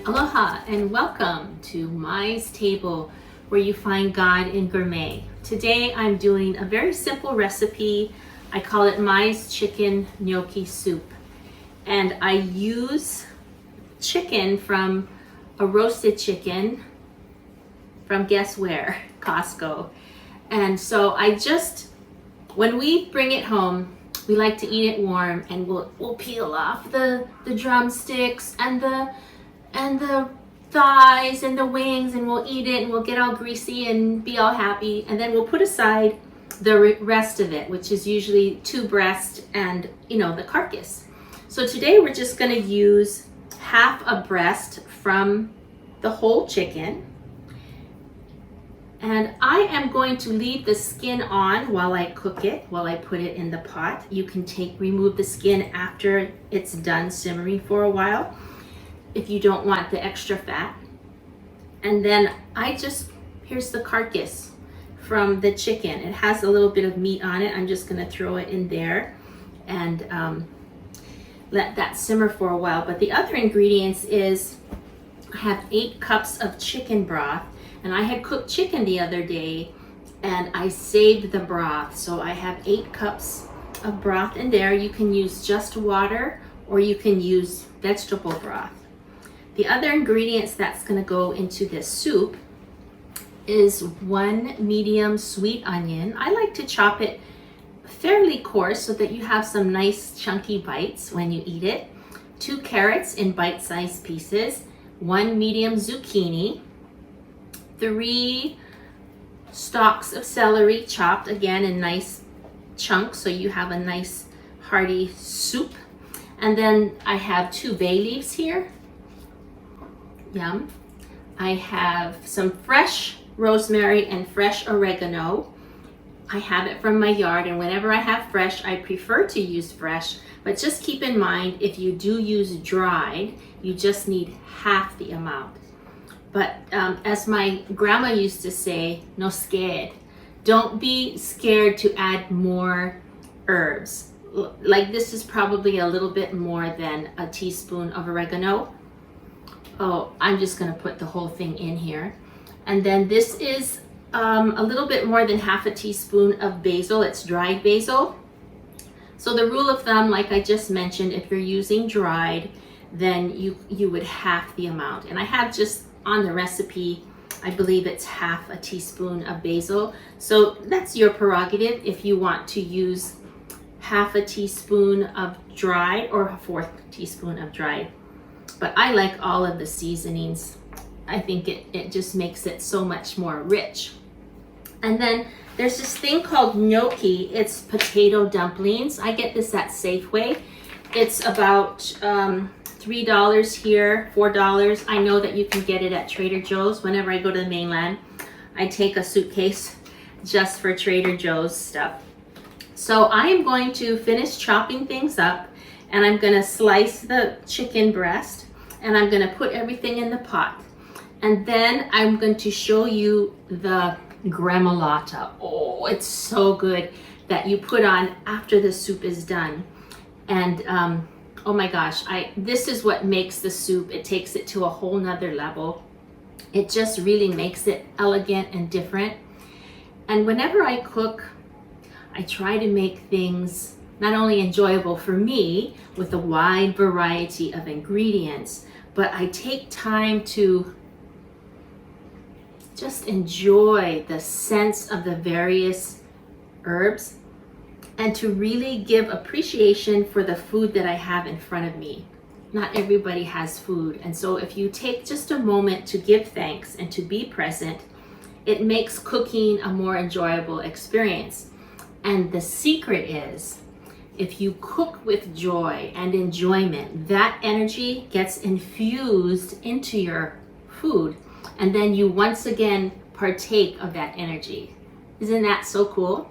Aloha and welcome to Mai's Table, where you find God in gourmet. Today I'm doing a very simple recipe. I call it Mai's Chicken Gnocchi Soup. And I use chicken from a roasted chicken from guess where? Costco. And so when we bring it home, we like to eat it warm, and we'll peel off the drumsticks and the thighs and the wings, and we'll eat it and we'll get all greasy and be all happy, and then we'll put aside the rest of it, which is usually two breasts and the carcass. So today we're just going to use half a breast from the whole chicken, and I am going to leave the skin on while I cook it, while I put it in the pot. You can remove the skin after it's done simmering for a while if you don't want the extra fat. And then here's the carcass from the chicken. It has a little bit of meat on it. I'm just gonna throw it in there and let that simmer for a while. But the other ingredients is I have 8 cups of chicken broth, and I had cooked chicken the other day and I saved the broth. So I have 8 cups of broth in there. You can use just water or you can use vegetable broth. The other ingredients that's going to go into this soup is 1 medium sweet onion. I like to chop it fairly coarse so that you have some nice chunky bites when you eat it. 2 carrots in bite-sized pieces, 1 medium zucchini, 3 stalks of celery chopped again in nice chunks so you have a nice hearty soup. And then I have 2 bay leaves here. Yum. I have some fresh rosemary and fresh oregano. I have it from my yard, and whenever I have fresh, I prefer to use fresh, but just keep in mind if you do use dried, you just need half the amount. But as my grandma used to say, no scared. Don't be scared to add more herbs. Like this is probably a little bit more than a teaspoon of oregano. Oh, I'm just gonna put the whole thing in here. And then this is a little bit more than half a teaspoon of basil. It's dried basil. So the rule of thumb, like I just mentioned, if you're using dried, then you would half the amount. And I have just on the recipe, I believe it's half a teaspoon of basil. So that's your prerogative if you want to use half a teaspoon of dried or a 1/4 teaspoon of dried. But I like all of the seasonings. I think it just makes it so much more rich. And then there's this thing called gnocchi. It's potato dumplings. I get this at Safeway. It's about $3 here, $4. I know that you can get it at Trader Joe's. Whenever I go to the mainland, I take a suitcase just for Trader Joe's stuff. So I am going to finish chopping things up, and I'm gonna slice the chicken breast, and I'm gonna put everything in the pot. And then I'm going to show you the gremolata. Oh, it's so good, that you put on after the soup is done. And oh my gosh, this is what makes the soup. It takes it to a whole nother level. It just really makes it elegant and different. And whenever I cook, I try to make things not only enjoyable for me with a wide variety of ingredients, but I take time to just enjoy the sense of the various herbs and to really give appreciation for the food that I have in front of me. Not everybody has food, and so if you take just a moment to give thanks and to be present, it makes cooking a more enjoyable experience. And the secret is, if you cook with joy and enjoyment, that energy gets infused into your food, and then you once again partake of that energy. Isn't that so cool?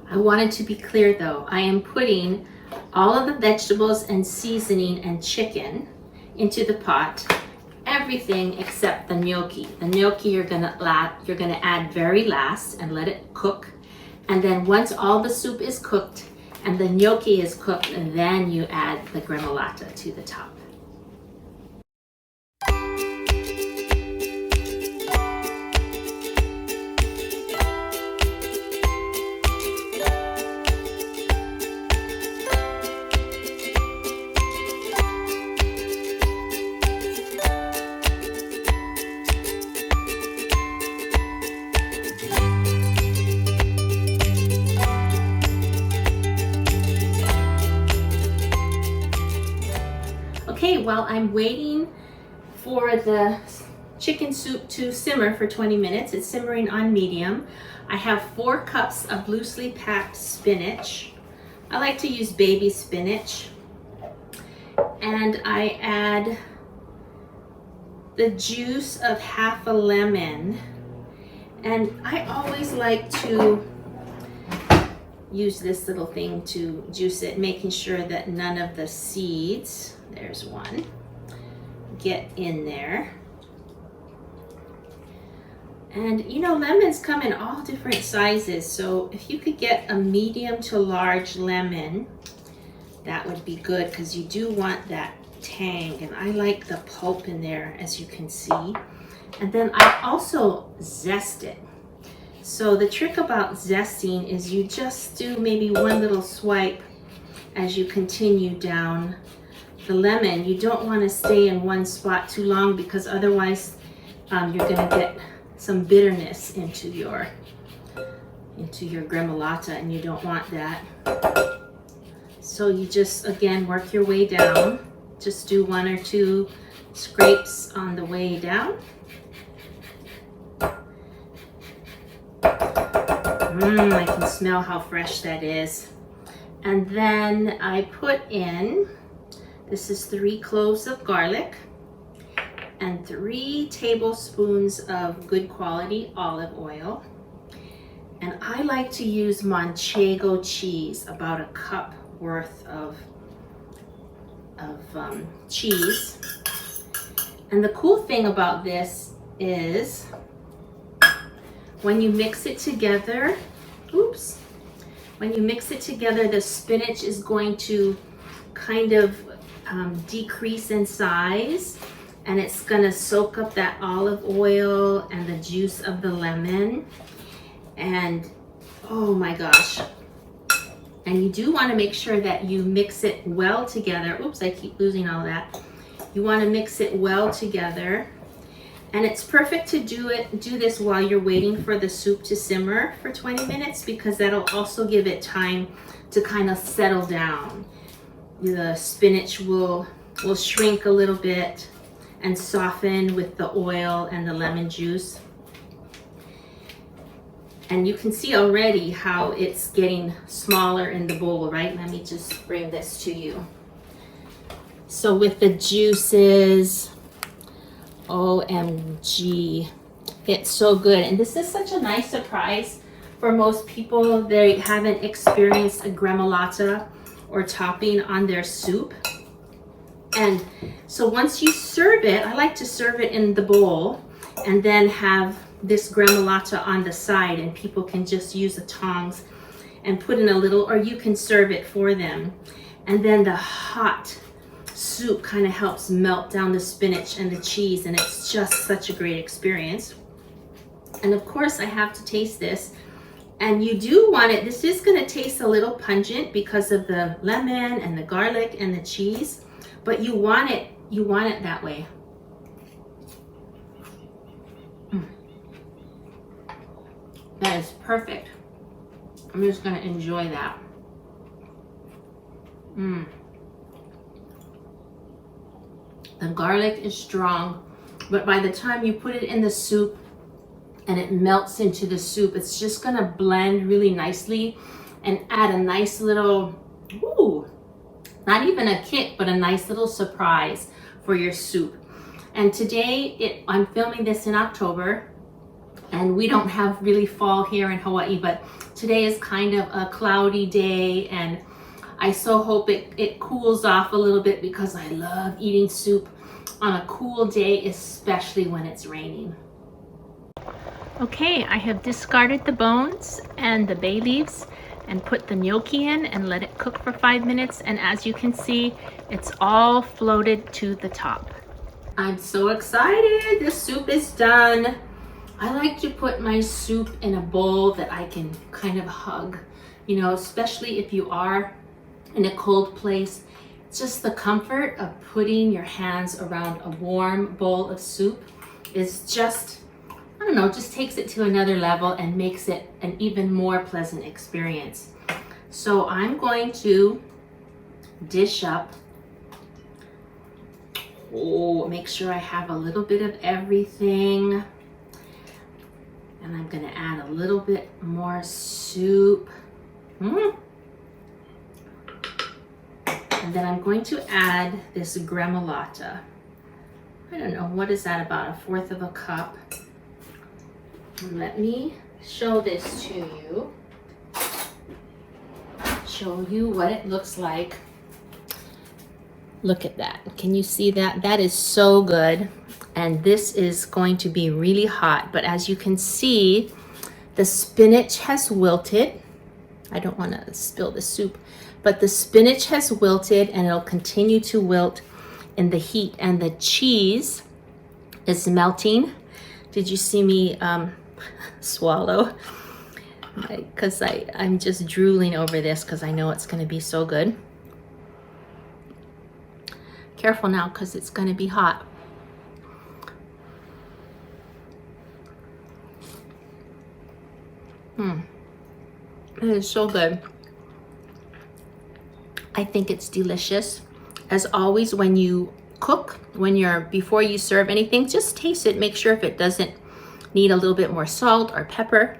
I wanted to be clear though, I am putting all of the vegetables and seasoning and chicken into the pot, everything except the gnocchi. The gnocchi you're gonna add very last and let it cook. And then once all the soup is cooked and the gnocchi is cooked, and then you add the gremolata to the top. while I'm waiting for the chicken soup to simmer for 20 minutes, it's simmering on medium. I have 4 cups of loosely packed spinach. I like to use baby spinach. And I add the juice of half a lemon. And I always like to use this little thing to juice it, making sure that none of the seeds, there's one, get in there. And you know, lemons come in all different sizes, so if you could get a medium to large lemon, that would be good, because you do want that tang, and I like the pulp in there, as you can see. And then I also zest it. So the trick about zesting is you just do maybe one little swipe as you continue down the lemon. You don't want to stay in one spot too long, because otherwise you're going to get some bitterness into your gremolata, and you don't want that. So you just, again, work your way down. Just do 1 or 2 scrapes on the way down. I can smell how fresh that is. And then I put in, this is 3 cloves of garlic and 3 tablespoons of good quality olive oil. And I like to use Manchego cheese, about a cup worth of cheese. And the cool thing about this is when you mix it together, when you mix it together, the spinach is going to kind of decrease in size, and it's gonna soak up that olive oil and the juice of the lemon. And oh my gosh. And you do want to make sure that you mix it well together. Oops, I keep losing all that. You want to mix it well together. And it's perfect to do this while you're waiting for the soup to simmer for 20 minutes, because that'll also give it time to kind of settle down. The spinach will shrink a little bit and soften with the oil and the lemon juice. And you can see already how it's getting smaller in the bowl, right? Let me just bring this to you. So with the juices, OMG, it's so good. And this is such a nice surprise for most people. They haven't experienced a gremolata or topping on their soup. And so once you serve it, I like to serve it in the bowl and then have this gremolata on the side, and people can just use the tongs and put in a little, or you can serve it for them. And then the hot soup kind of helps melt down the spinach and the cheese, and it's just such a great experience. And of course I have to taste this, and you do want it, this is going to taste a little pungent because of the lemon and the garlic and the cheese, but you want it that way. That is perfect. I'm just going to enjoy that. The garlic is strong, but by the time you put it in the soup and it melts into the soup, it's just going to blend really nicely and add a nice little, not even a kick, but a nice little surprise for your soup. And today, I'm filming this in October, and we don't have really fall here in Hawaii, but today is kind of a cloudy day, and I so hope it cools off a little bit, because I love eating soup on a cool day, especially when it's raining. Okay, I have discarded the bones and the bay leaves and put the gnocchi in and let it cook for 5 minutes, and as you can see, it's all floated to the top. I'm so excited! The soup is done. I like to put my soup in a bowl that I can kind of hug, you know, especially if you are in a cold place. Just the comfort of putting your hands around a warm bowl of soup is just, I don't know, just takes it to another level and makes it an even more pleasant experience. So I'm going to dish up Oh, make sure I have a little bit of everything. And I'm gonna add a little bit more soup. And then I'm going to add this gremolata. I don't know, what is that, about 1/4 of a cup? Let me show this to you. Show you what it looks like. Look at that. Can you see that? That is so good. And this is going to be really hot. But as you can see, the spinach has wilted. I don't want to spill the soup, but the spinach has wilted and it'll continue to wilt in the heat. And the cheese is melting. Did you see me swallow? Because I'm just drooling over this because I know it's going to be so good. Careful now because it's going to be hot. It is so good. I think it's delicious. As always, when you cook, before you serve anything, just taste it. Make sure if it doesn't need a little bit more salt or pepper.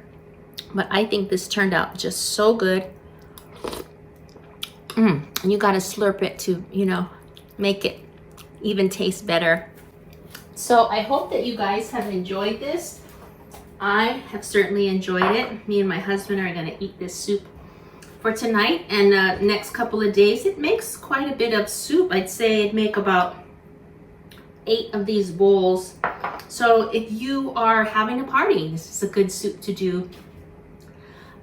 But I think this turned out just so good. And you got to slurp it to, make it even taste better. So I hope that you guys have enjoyed this. I have certainly enjoyed it. Me and my husband are going to eat this soup for tonight and next couple of days. It makes quite a bit of soup. I'd say it'd make about 8 of these bowls. So if you are having a party, this is a good soup to do.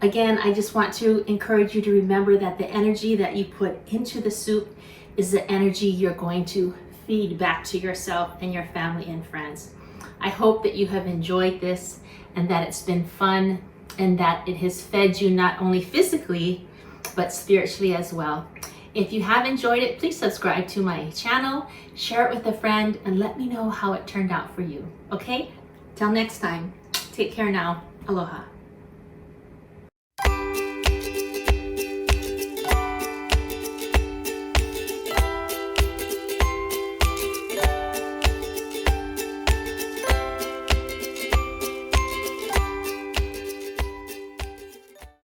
Again, I just want to encourage you to remember that the energy that you put into the soup is the energy you're going to feed back to yourself and your family and friends. I hope that you have enjoyed this and that it's been fun and that it has fed you not only physically, but spiritually as well. If you have enjoyed it, please subscribe to my channel, share it with a friend, and let me know how it turned out for you. Okay? Till next time, take care now. Aloha.